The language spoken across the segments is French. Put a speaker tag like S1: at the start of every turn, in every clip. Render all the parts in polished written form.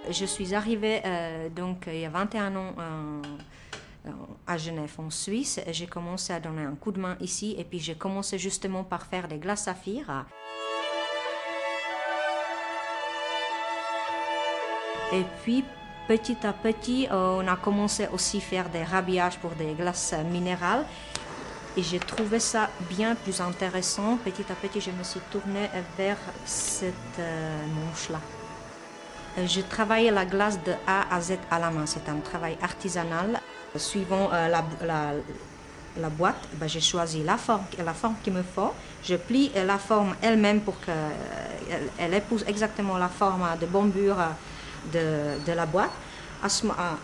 S1: Je suis arrivée donc il y a 21 ans à Genève, en Suisse. J'ai commencé à donner un coup de main ici et puis j'ai commencé justement par faire des glaces saphir. Et puis petit à petit, on a commencé aussi à faire des rhabillages pour des glaces minérales. Et j'ai trouvé ça bien plus intéressant. Petit à petit, je me suis tournée vers cette manche-là. Je travaille la glace de A à Z à la main. C'est un travail artisanal. Suivant la boîte, j'ai choisi la forme qu'il me faut. Je plie la forme elle-même pour qu'elle épouse exactement la forme de bombure de la boîte.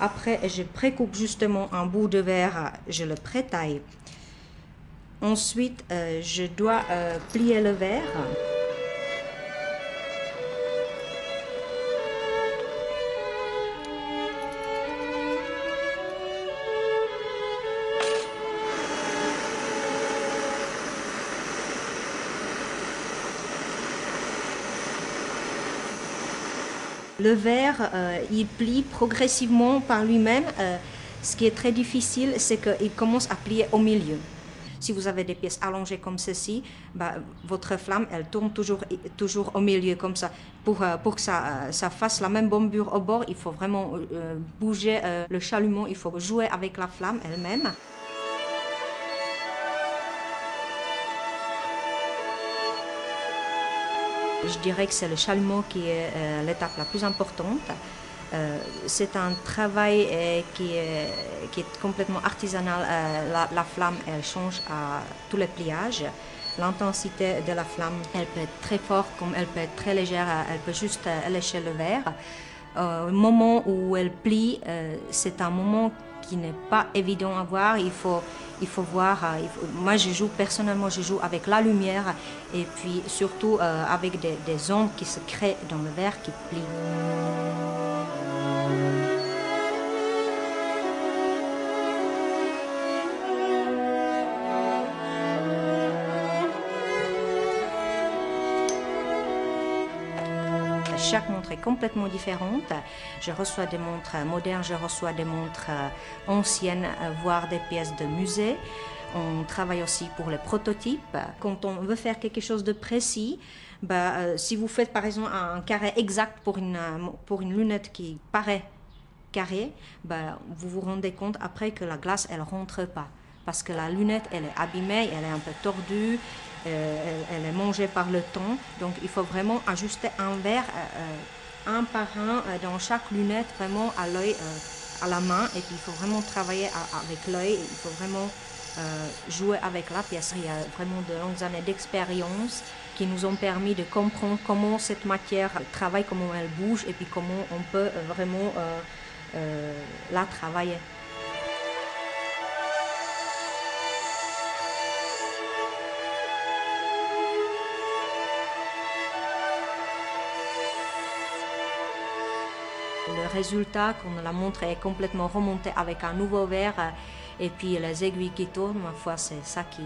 S1: Après, je précoupe justement un bout de verre, je le prétaille. Ensuite, je dois plier le verre. Le verre, il plie progressivement par lui-même. Ce qui est très difficile, c'est qu'il commence à plier au milieu. Si vous avez des pièces allongées comme ceci, votre flamme, elle tourne toujours au milieu comme ça. Pour que ça fasse la même bombure au bord, il faut vraiment bouger le chalumeau, il faut jouer avec la flamme elle-même. Je dirais que c'est le chalumeau qui est l'étape la plus importante. C'est un travail qui est complètement artisanal. La flamme, elle change à tous les pliages. L'intensité de la flamme, elle peut être très forte comme elle peut être très légère. Elle peut juste lécher le verre. Au moment où elle plie, c'est un moment qui n'est pas évident à voir. Il faut voir. Moi, personnellement, je joue avec la lumière et puis surtout avec des ondes qui se créent dans le verre qui plie. Chaque montre est complètement différente. Je reçois des montres modernes, je reçois des montres anciennes, voire des pièces de musée. On travaille aussi pour les prototypes. Quand on veut faire quelque chose de précis, si vous faites par exemple un carré exact pour une lunette qui paraît carrée, vous vous rendez compte après que la glace, elle ne rentre pas. Parce que la lunette, elle est abîmée, elle est un peu tordue, elle est mangée par le temps. Donc il faut vraiment ajuster un verre un par un dans chaque lunette, vraiment à l'œil, à la main. Et puis il faut vraiment travailler avec l'œil, il faut vraiment jouer avec la pièce. Il y a vraiment de longues années d'expérience qui nous ont permis de comprendre comment cette matière travaille, comment elle bouge et puis comment on peut vraiment la travailler. Le résultat, quand la montre est complètement remontée avec un nouveau verre et puis les aiguilles qui tournent, ma foi, c'est ça qui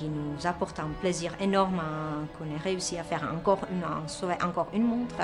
S1: nous apporte un plaisir énorme qu'on ait réussi à faire sauver encore une montre.